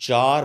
4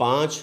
5